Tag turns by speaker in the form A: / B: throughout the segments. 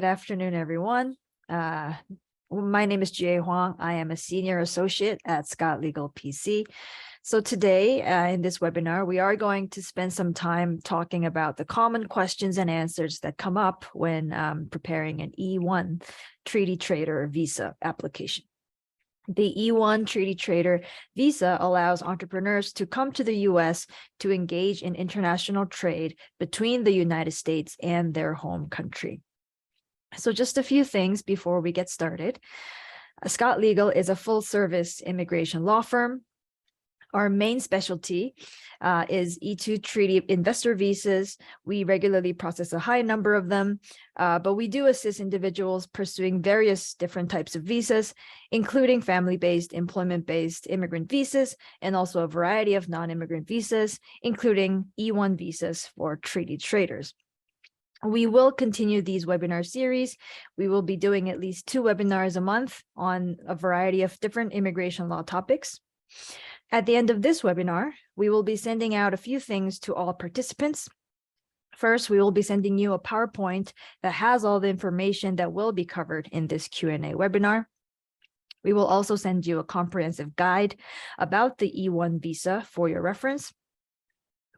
A: afternoon, everyone. My name is Jie Huang. I am a senior associate at Scott Legal PC. So today in this webinar, we are going to spend some time talking about the common questions and answers that come up when preparing an E-1 treaty trader visa application. The E-1 treaty trader visa allows entrepreneurs to come to the U.S. to engage in international trade between the United States and their home country. So just a few things before we get started. Scott Legal is a full-service immigration law firm. Our main specialty is E-2 treaty investor visas. We regularly process a high number of them, but we do assist individuals pursuing various different types of visas, including family-based, employment-based immigrant visas, and also a variety of non-immigrant visas, including E-1 visas for treaty traders. We will continue these webinar series. We will be doing at least 2 webinars a month on a variety of different immigration law topics. At the end of this webinar, we will be sending out a few things to all participants. First, we will be sending you a PowerPoint that has all the information that will be covered in this Q&A webinar. We will also send you a comprehensive guide about the E-1 visa for your reference.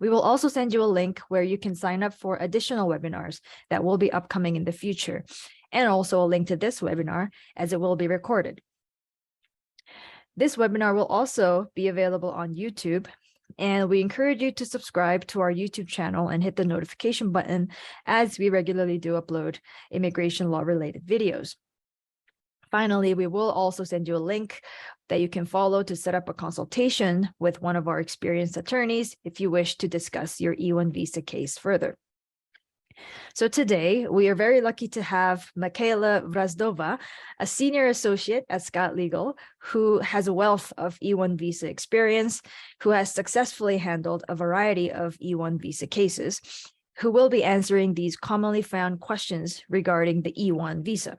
A: We will also send you a link where you can sign up for additional webinars that will be upcoming in the future, and also a link to this webinar as it will be recorded. This webinar will also be available on YouTube, and we encourage you to subscribe to our YouTube channel and hit the notification button as we regularly do upload immigration law related videos. Finally, we will also send you a link that you can follow to set up a consultation with one of our experienced attorneys if you wish to discuss your E-1 visa case further. So today, we are very lucky to have Michaela Vrazdova, a senior associate at Scott Legal, who has a wealth of E-1 visa experience, who has successfully handled a variety of E-1 visa cases, who will be answering these commonly found questions regarding the E-1 visa.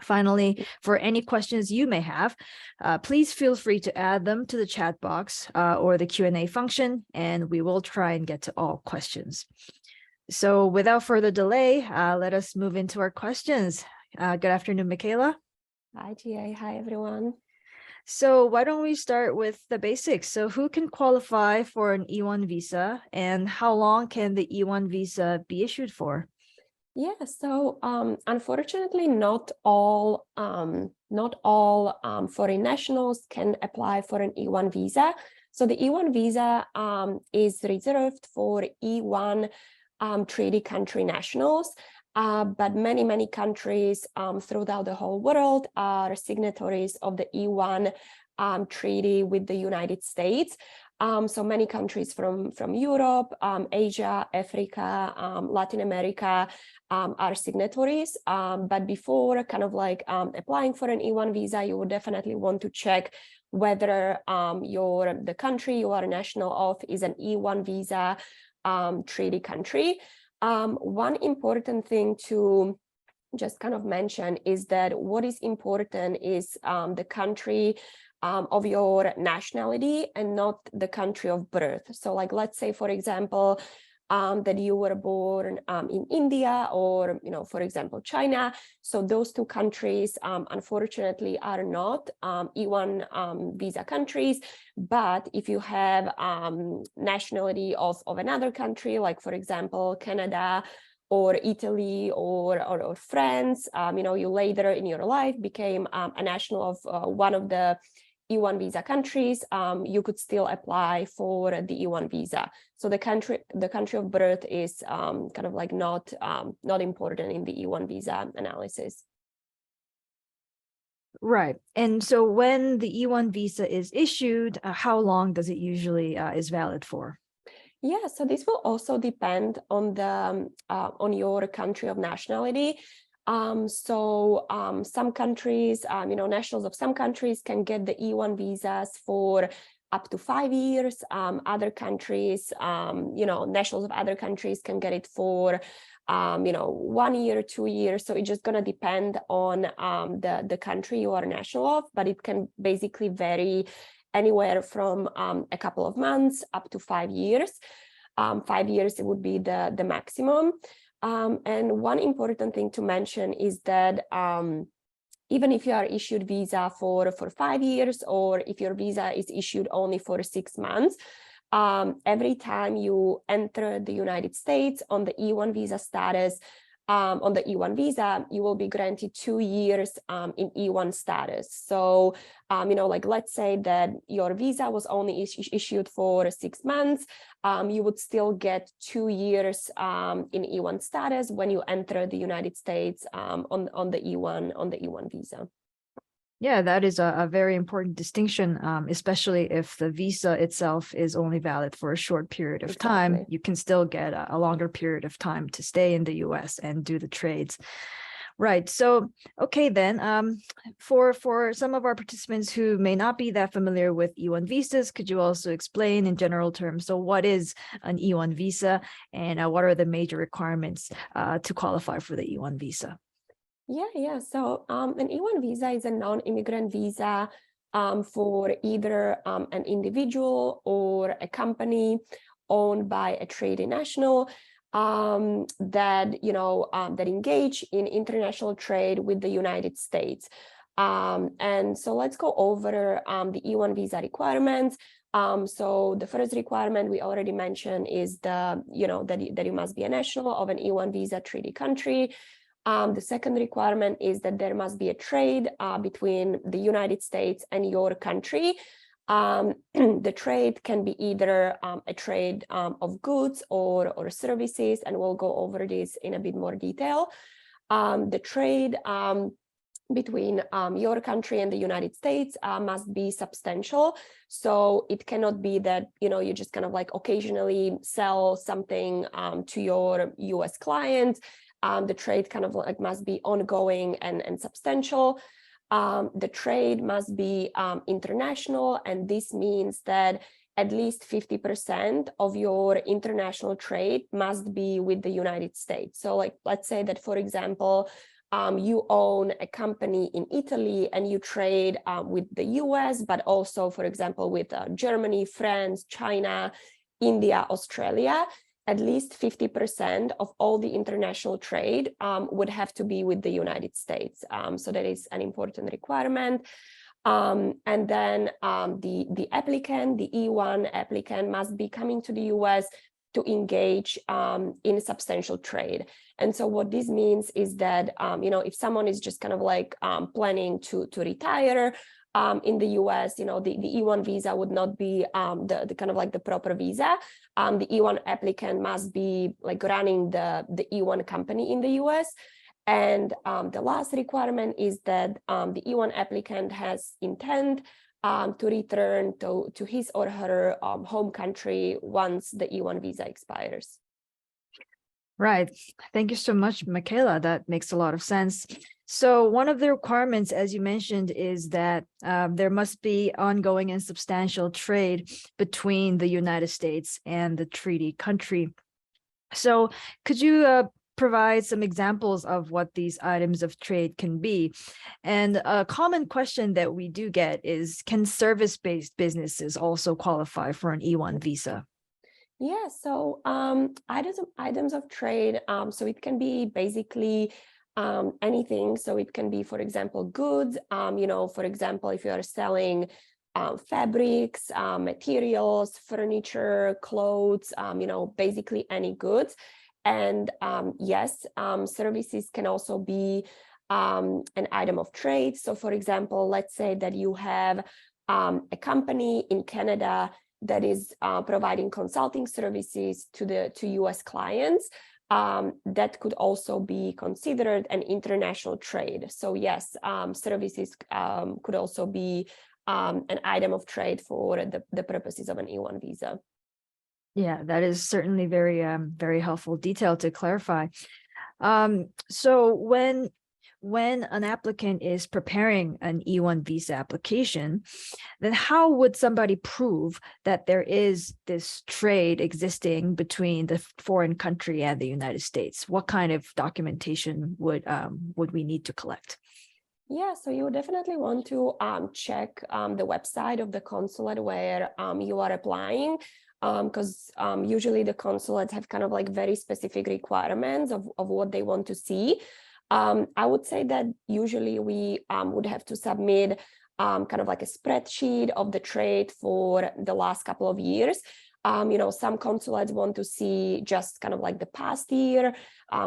A: Finally, for any questions you may have, please feel free to add them to the chat box or the Q&A function, and we will try and get to all questions. So without further delay, let us move into our questions. Good afternoon, Michaela.
B: Hi, GA. Hi, everyone.
A: So why don't we start with the basics? So who can qualify for an E-1 visa, and how long can the E-1 visa be issued for?
B: Yeah, so unfortunately, not all foreign nationals can apply for an E-1 visa. So the E-1 visa is reserved for E-1 treaty country nationals, but many countries throughout the whole world are signatories of the E-1 treaty with the United States. So many countries from Europe, Asia, Africa, Latin America are signatories. But before applying for an E-1 visa, you would definitely want to check whether the country you are a national of is an E-1 visa treaty country. One important thing to just kind of mention is that what is important is the country of your nationality and not the country of birth. So like, let's say, for example, that you were born in India or, for example, China. So those 2 countries, unfortunately, are not E-1 visa countries. But if you have nationality of another country, like, for example, Canada or Italy or France, you later in your life became a national of one of the E-1 visa countries, you could still apply for the E-1 visa. So the country of birth is not important in the E-1 visa analysis.
A: Right. And so when the E-1 visa is issued, how long does it usually is valid for?
B: Yeah, so this will also depend on the on your country of nationality. Some countries, nationals of some countries can get the E-1 visas for up to 5 years. Other countries, nationals of other countries can get it for, 1 year, 2 years. So it's just going to depend on the country you are national of, but it can basically vary anywhere from a couple of months up to 5 years. 5 years, it would be the maximum. And one important thing to mention is that even if you are issued visa for 5 years, or if your visa is issued only for 6 months, every time you enter the United States on the E-1 visa status, on the E-1 visa, you will be granted 2 years in E-1 status. So, like let's say that your visa was only issued for 6 months, you would still get 2 years in E-1 status when you enter the United States on the E-1 visa.
A: Yeah, that is a very important distinction, especially if the visa itself is only valid for a short period of time.
B: Exactly.
A: You can still get a longer period of time to stay in the US and do the trades. Right. So, okay, then for some of our participants who may not be that familiar with E-1 visas, could you also explain in general terms, so what is an E-1 visa, and what are the major requirements to qualify for the E-1 visa?
B: Yeah. So an E-1 visa is a non-immigrant visa for either an individual or a company owned by a trading national that that engage in international trade with the United States. And so let's go over the E-1 visa requirements. So the first requirement we already mentioned is that you must be a national of an E-1 visa treaty country. The second requirement is that there must be a trade between the United States and your country. The trade can be either a trade of goods or services, and we'll go over this in a bit more detail. The trade between your country and the United States must be substantial. So it cannot be that, you just kind of like occasionally sell something to your US clients. The trade kind of like must be ongoing and substantial. The trade must be international, and this means that at least 50% of your international trade must be with the United States. So like, let's say that, for example, you own a company in Italy and you trade with the US, but also, for example, with Germany, France, China, India, Australia. At least 50% of all the international trade would have to be with the United States. So that is an important requirement. And then the applicant, the E-1 applicant, must be coming to the US to engage in substantial trade. And so what this means is that, if someone is just kind of like planning to retire in the US, the E-1 visa would not be the kind of like the proper visa. The E-1 applicant must be like running the E-1 company in the US. And the last requirement is that the E-1 applicant has intent to return to his or her home country once the E-1 visa expires.
A: Right. Thank you so much, Michaela. That makes a lot of sense. So one of the requirements, as you mentioned, is that there must be ongoing and substantial trade between the United States and the treaty country. So could you provide some examples of what these items of trade can be? And a common question that we do get is, can service-based businesses also qualify for an E-1 visa?
B: Yeah, so items of trade, so it can be basically anything. So it can be, for example, goods, for example, if you are selling fabrics, materials, furniture, clothes, basically any goods. And yes, services can also be an item of trade. So for example, let's say that you have a company in Canada that is providing consulting services to US clients. That could also be considered an international trade. So yes, services could also be an item of trade for the purposes of an E-1 visa.
A: Yeah, that is certainly very helpful detail to clarify. So when an applicant is preparing an E-1 visa application, then how would somebody prove that there is this trade existing between the foreign country and the United States? What kind of documentation would we need to collect?
B: Yeah, so you definitely want to check the website of the consulate where you are applying. because usually the consulates have kind of like very specific requirements of what they want to see. I would say that usually we would have to submit kind of like a spreadsheet of the trade for the last couple of years. Some consulates want to see just kind of like the past year.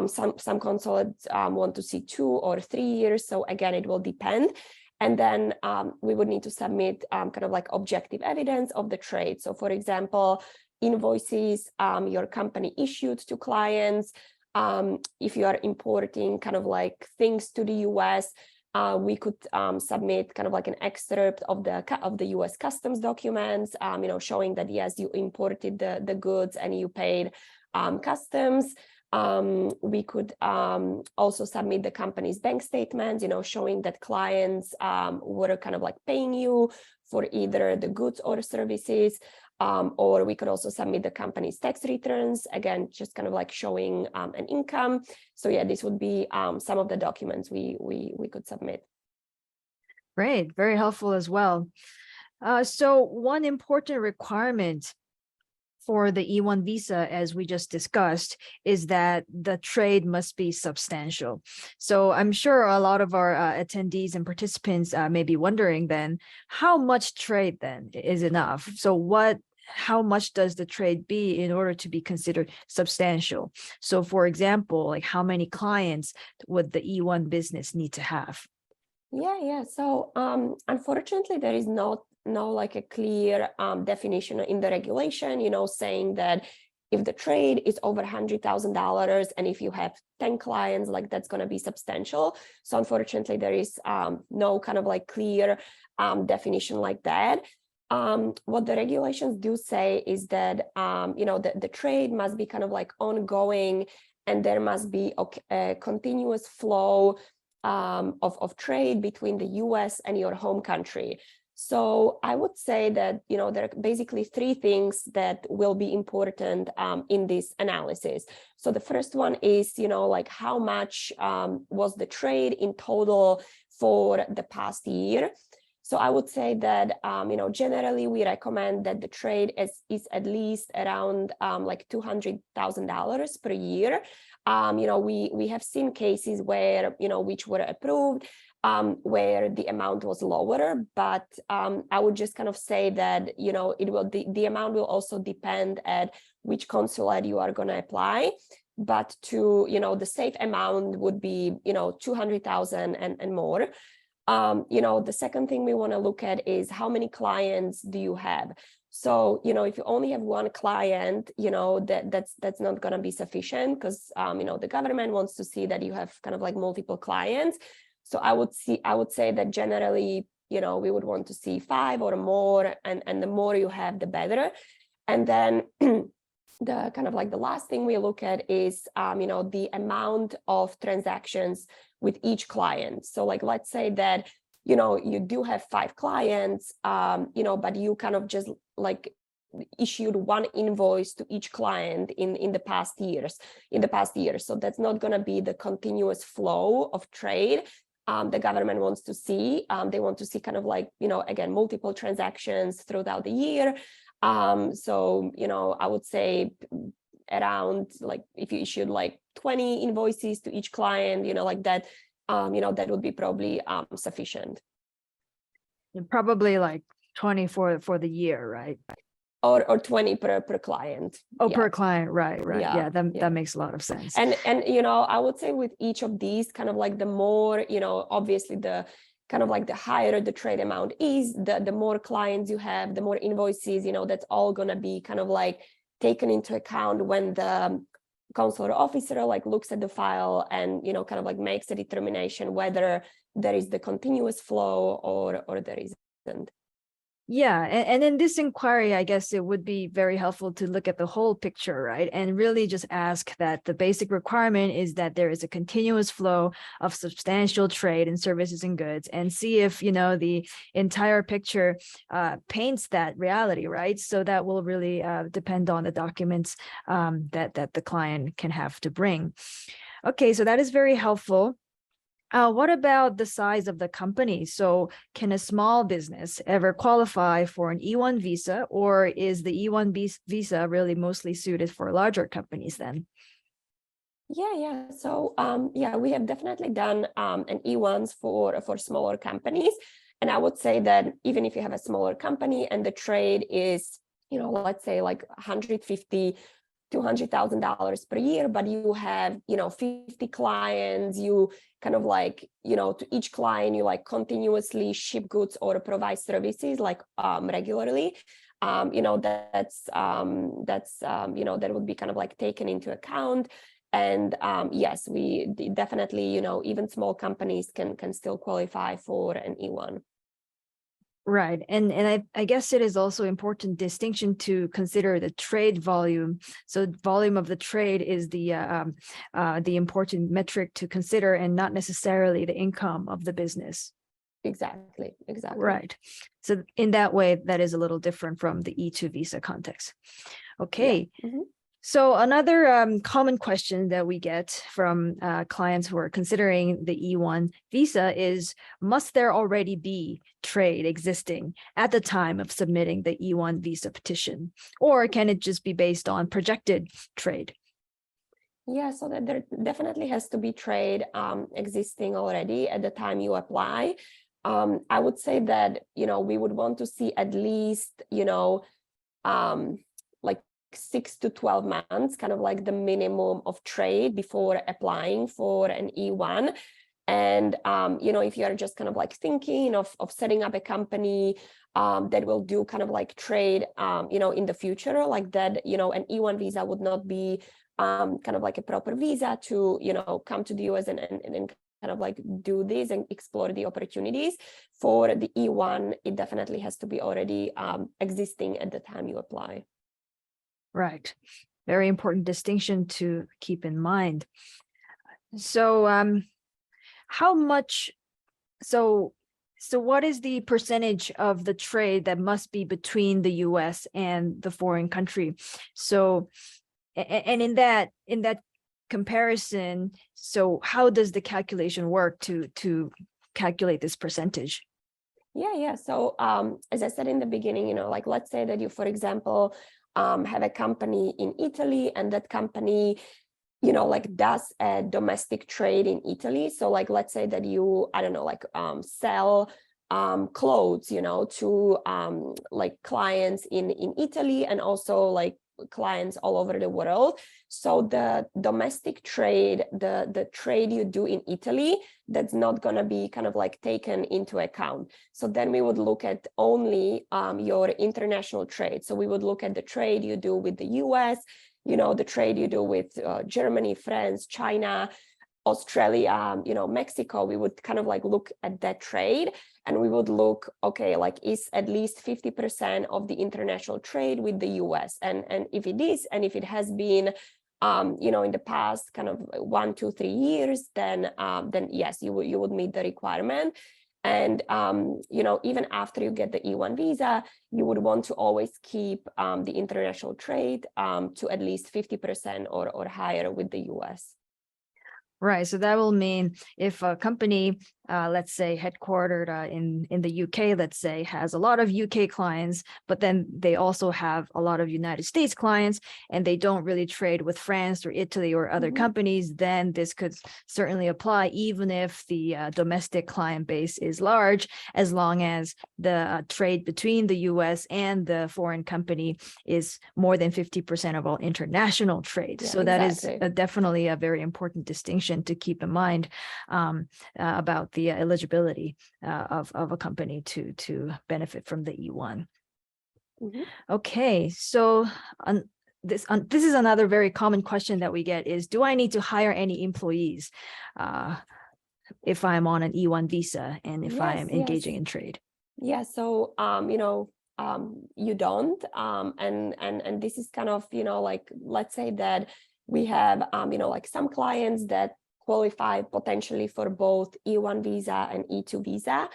B: Some consulates want to see 2 or 3 years. So again, it will depend. And then we would need to submit kind of like objective evidence of the trade. So for example, invoices your company issued to clients. If you are importing kind of like things to the US, we could submit kind of like an excerpt of the US customs documents, showing that yes, you imported the goods and you paid customs. We could also submit the company's bank statements, showing that clients were kind of like paying you for either the goods or services. Or we could also submit the company's tax returns, again, just kind of like showing an income. So yeah, this would be some of the documents we could submit.
A: Great, very helpful as well. So one important requirement for the E-1 visa, as we just discussed, is that the trade must be substantial. So I'm sure a lot of our attendees and participants may be wondering then, how much trade then is enough? So how much does the trade be in order to be considered substantial? So for example, like how many clients would the E-1 business need to have?
B: Yeah. So unfortunately, there is no like a clear definition in the regulation, saying that if the trade is over $100,000 and if you have 10 clients, like that's going to be substantial. So unfortunately, there is no kind of like clear definition like that. What the regulations do say is that, the trade must be kind of like ongoing, and there must be a continuous flow of trade between the US and your home country. So I would say that, there are basically 3 things that will be important in this analysis. So the first one is, like how much was the trade in total for the past year. So I would say that, generally we recommend that the trade is at least around like $200,000 per year. We have seen cases where, which were approved, where the amount was lower, but I would just kind of say that, the amount will also depend at which consulate you are going to apply. But to, the safe amount would be, 200,000 and more. The second thing we want to look at is how many clients do you have? So, if you only have 1 client, that's not going to be sufficient, because, the government wants to see that you have kind of like multiple clients. So I would say that generally, we would want to see 5 or more, and the more you have, the better. And then the kind of like the last thing we look at is, the amount of transactions with each client. So like, let's say that, you do have 5 clients, but you kind of just like issued 1 invoice to each client in the past years. So that's not going to be the continuous flow of trade the government wants to see. They want to see kind of like, again, multiple transactions throughout the year. So, I would say around, like, if you issued like 20 invoices to each client, like that, that would be probably sufficient.
A: Probably like 20 for the year, right?
B: Or 20 per client.
A: Oh, yeah. Per client, right. Yeah,
B: yeah.
A: That makes a lot of sense.
B: And I would say with each of these, kind of like the more, obviously the kind of like the higher the trade amount is, the more clients you have, the more invoices, that's all going to be kind of like taken into account when the consular officer like looks at the file and, kind of like makes a determination whether there is the continuous flow or there isn't.
A: Yeah, and in this inquiry, I guess it would be very helpful to look at the whole picture, right? And really just ask that the basic requirement is that there is a continuous flow of substantial trade in services and goods, and see if, the entire picture paints that reality, right? So that will really depend on the documents that the client can have to bring. Okay, so that is very helpful. What about the size of the company? So can a small business ever qualify for an E-1 visa, or is the E-1 visa really mostly suited for larger companies then?
B: Yeah. So yeah, we have definitely done an E1s for smaller companies. And I would say that even if you have a smaller company and the trade is, let's say like 150, $200,000 per year, but you have, 50 clients, you kind of like, to each client, you like continuously ship goods or provide services like regularly. That would be kind of like taken into account. And yes, we definitely, even small companies can still qualify for an E1.
A: Right. And I guess it is also important distinction to consider the trade volume. So volume of the trade is the important metric to consider, and not necessarily the income of the business.
B: Exactly.
A: Right. So in that way, that is a little different from the E2 visa context. Okay.
B: Yeah. Mm-hmm.
A: So another common question that we get from clients who are considering the E-1 visa is, must there already be trade existing at the time of submitting the E-1 visa petition? Or can it just be based on projected trade?
B: Yeah, so that there definitely has to be trade existing already at the time you apply. I would say that, we would want to see at least, like 6 to 12 months, kind of like the minimum of trade before applying for an E1. And, if you're just kind of like thinking of setting up a company that will do kind of like trade, in the future, like that, an E1 visa would not be kind of like a proper visa to, come to the US and kind of like do this and explore the opportunities. For the E1, it definitely has to be already existing at the time you apply.
A: Right. Very important distinction to keep in mind. So how much, so what is the percentage of the trade that must be between the US and the foreign country? So, and in that comparison, so how does the calculation work to calculate this percentage?
B: Yeah. So as I said in the beginning, like let's say that you, for example, have a company in Italy, and that company, like does a domestic trade in Italy. So like, let's say that you, I don't know, like sell clothes, to like clients in Italy, and also like clients all over the world. So the domestic trade, the trade you do in Italy, that's not going to be kind of like taken into account. So then we would look at only your international trade. So we would look at the trade you do with the US, the trade you do with Germany, France, China, Australia, Mexico. We would kind of like look at that trade, and we would look, okay, like is at least 50% of the international trade with the US. And if it is, and if it has been, in the past kind of 1, 2, 3 years, then yes, you would meet the requirement. And, even after you get the E1 visa, you would want to always keep the international trade to at least 50% or higher with the US.
A: Right. So that will mean if a company, let's say headquartered in the UK, let's say, has a lot of UK clients, but then they also have a lot of United States clients, and they don't really trade with France or Italy or other companies, then this could certainly apply, even if the domestic client base is large, as long as the trade between the US and the foreign company is more than 50% of all international trade.
B: Yeah,
A: so that is
B: exactly.
A: definitely a very important distinction to keep in mind about the eligibility of a company to benefit from the E-1. Okay, so this is another very common question that we get is, do I need to hire any employees if I'm on an E-1 visa and if I'm engaging in trade?
B: Yeah, so you don't, and this is kind of, like, let's say that we have like some clients that qualify potentially for both E1 visa and E2 visa.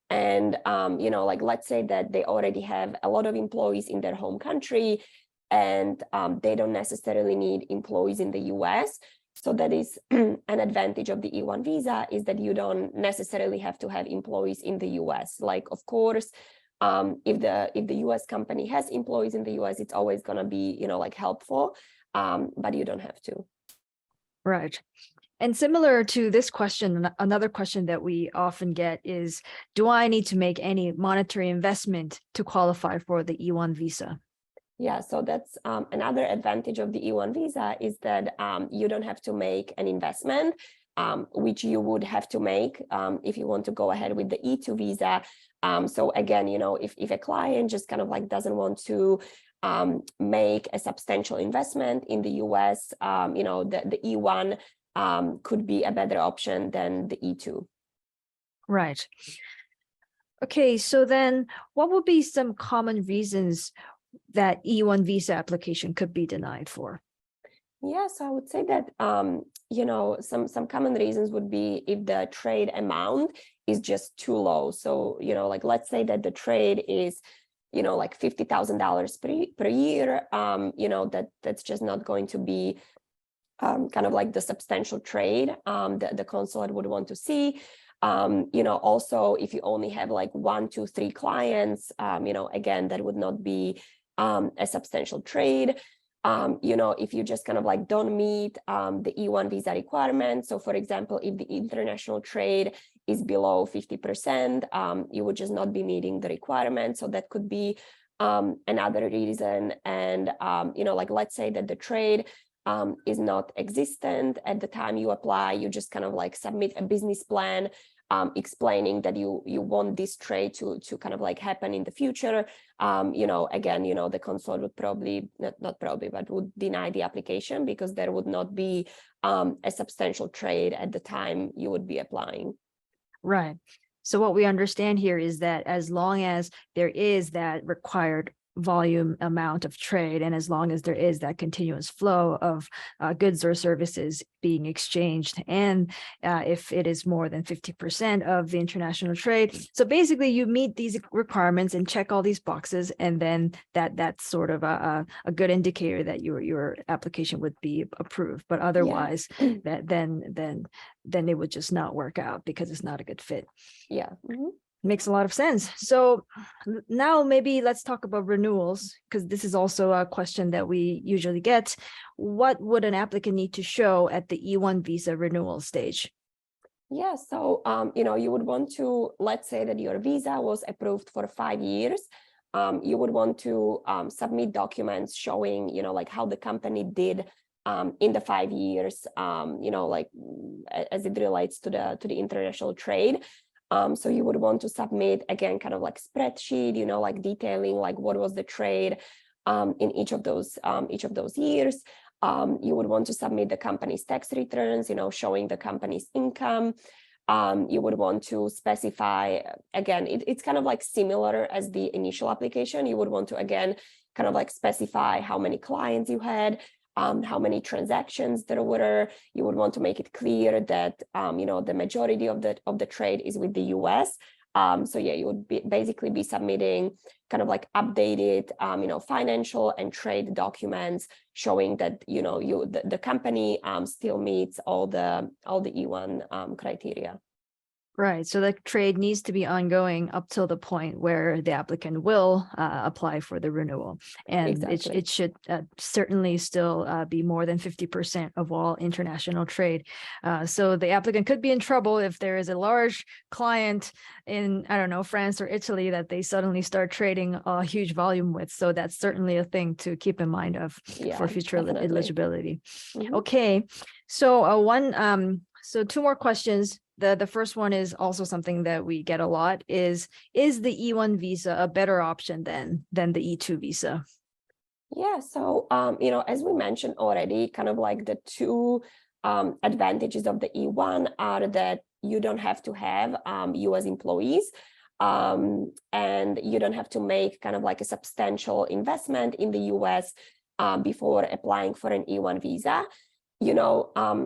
B: And like, let's say that they already have a lot of employees in their home country, and they don't necessarily need employees in the US. So that is an advantage of the E-1 visa, is that you don't necessarily have to have employees in the US. Like, of course, if the US company has employees in the US, it's always going to be, like helpful, but you don't have to.
A: Right. And similar to this question, another question that we often get is, do I need to make any monetary investment to qualify for the E-1 visa?
B: Yeah, so that's another advantage of the E-1 visa, is that you don't have to make an investment, which you would have to make if you want to go ahead with the E-2 visa. So again, if a client just kind of like doesn't want to make a substantial investment in the US, the E-1 could be a better option than the E-2.
A: Right. Okay, so then what would be some common reasons that E-1 visa application could be denied for?
B: Yeah, so I would say that some common reasons would be if the trade amount is just too low. So like, let's say that the trade is like $50,000 per year. That's just not going to be kind of like the substantial trade that the consulate would want to see. Also, if you only have like 1, 2, 3 clients, again, that would not be a substantial trade. If you just kind of like don't meet the E-1 visa requirements. So for example, if the international trade is below 50%, you would just not be meeting the requirements. So that could be another reason. And, like, let's say that the trade is not existent at the time you apply. You just kind of like submit a business plan explaining that you want this trade to kind of like happen in the future. Again, the consulate would probably, not probably, but would deny the application because there would not be a substantial trade at the time you would be applying.
A: Right. So what we understand here is that as long as there is that required volume amount of trade, and as long as there is that continuous flow of goods or services being exchanged, and if it is more than 50% of the international trade, so basically you meet these requirements and check all these boxes, and then that's sort of a good indicator that your application would be approved. But otherwise, that then it would just not work out because it's not a good fit.
B: Yeah. Mm-hmm.
A: Makes a lot of sense. So now maybe let's talk about renewals, because this is also a question that we usually get. What would an applicant need to show at the E-1 visa renewal stage?
B: Yeah, so, you would want to, let's say that your visa was approved for 5 years. You would want to submit documents showing, like how the company did in the 5 years, like as it relates to the international trade. So you would want to submit, again, kind of like spreadsheet, like detailing like what was the trade in each of those years. You would want to submit the company's tax returns, showing the company's income. You would want to specify, again, it's kind of like similar as the initial application. You would want to, again, kind of like specify how many clients you had, how many transactions there were. You would want to make it clear that the majority of the trade is with the US. So yeah, you would basically be submitting kind of like updated financial and trade documents showing that the company still meets all the E-1 criteria.
A: Right. So the trade needs to be ongoing up till the point where the applicant will apply for the renewal. And exactly. It should certainly still be more than 50% of all international trade. So the applicant could be in trouble if there is a large client in, I don't know, France or Italy that they suddenly start trading a huge volume with. So that's certainly a thing to keep in mind of for future eligibility. Mm-hmm. Okay. So so 2 more questions. The first one is also something that we get a lot is the E-1 visa a better option than the E-2 visa?
B: Yeah, so, as we mentioned already, kind of like the 2 advantages of the E-1 are that you don't have to have US employees, and you don't have to make kind of like a substantial investment in the US before applying for an E-1 visa.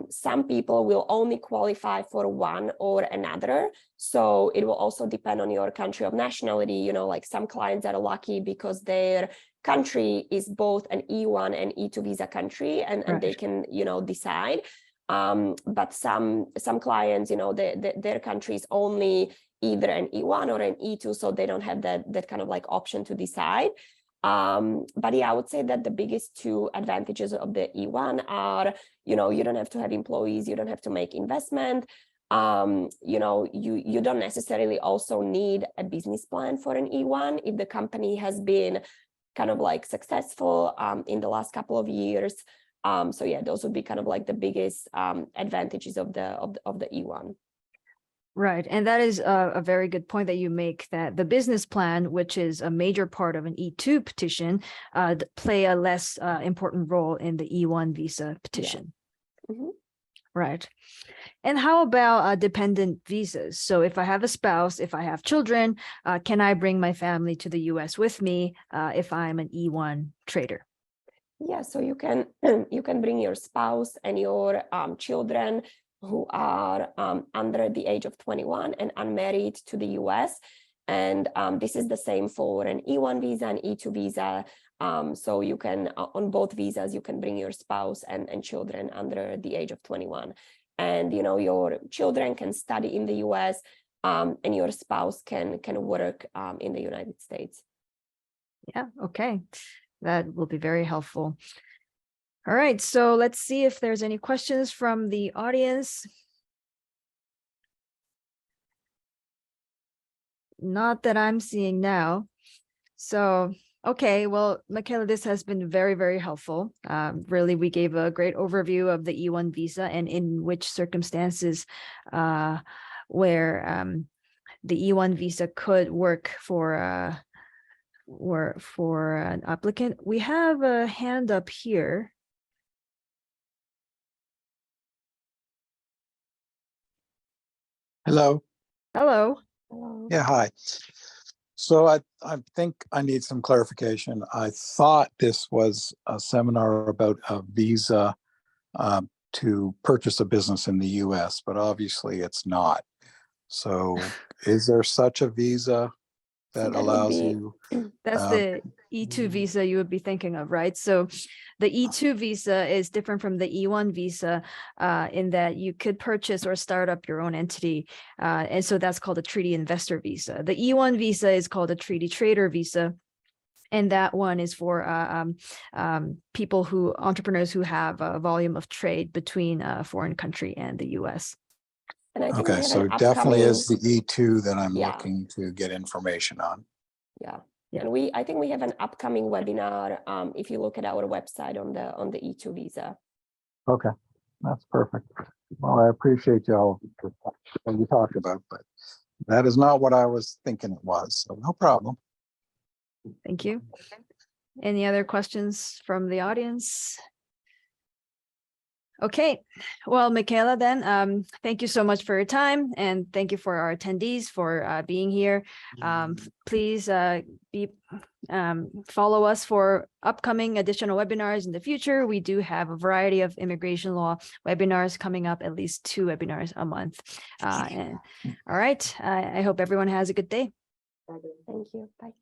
B: Some people will only qualify for one or another. So it will also depend on your country of nationality. Like some clients are lucky because their country is both an E-1 and E-2 visa country, and they can, decide. But some clients, you know, their country is only either an E1 or an E2, so they don't have that kind of like option to decide. But yeah, I would say that the biggest two advantages of the E1 are, you know, you don't have to have employees, you don't have to make investment. You know, you don't necessarily also need a business plan for an E1 if the company has been kind of like successful in the last couple of years. So yeah, those would be kind of like the biggest advantages of the E1.
A: Right. And that is a very good point that you make, that the business plan, which is a major part of an E2 petition, play a less important role in the E1 visa petition.
B: Yeah. Mm-hmm.
A: Right. And how about dependent visas? So if I have a spouse, if I have children, can I bring my family to the US with me if I'm an E1 trader?
B: Yeah, so you can bring your spouse and your children who are under the age of 21 and unmarried to the US. And this is the same for an E1 visa and E2 visa. So you can, on both visas, you can bring your spouse and children under the age of 21. And, you know, your children can study in the US and your spouse can work in the United States.
A: Yeah, okay. That will be very helpful. All right, so let's see if there's any questions from the audience. Not that I'm seeing now. So, okay, well, Michaela, this has been very, very helpful. Really, we gave a great overview of the E1 visa and in which circumstances where the E1 visa could work for an applicant. We have a hand up here.
C: Hello.
A: Hello.
B: Hello.
C: Yeah, hi. So I think I need some clarification. I thought this was a seminar about a visa to purchase a business in the US, but obviously it's not. So is there such a visa that
B: that would
C: allows
B: be-
C: you?
A: That's the E2 visa you would be thinking of, right? So the E2 visa is different from the E1 visa in that you could purchase or start up your own entity. And so that's called a treaty investor visa. The E1 visa is called a treaty trader visa. And that one is for entrepreneurs who have a volume of trade between a foreign country and the US.
B: And I think we
C: Okay,
B: have
C: so
B: an
C: it definitely
B: upcoming-
C: is the E2 that I'm
B: Yeah.
C: looking to get information on.
B: Yeah.
A: Yeah.
B: And I think we have an upcoming webinar if you look at our website on the E2 visa.
C: Okay, that's perfect. Well, I appreciate y'all what you talked about, but that is not what I was thinking it was, so no problem.
A: Thank you. Any other questions from the audience? Okay, well, Michaela, then, thank you so much for your time, and thank you for our attendees for being here. Please follow us for upcoming additional webinars in the future. We do have a variety of immigration law webinars coming up, at least 2 webinars a month. All right, I hope everyone has a good day.
B: Thank you. Bye.
A: Thank you so much.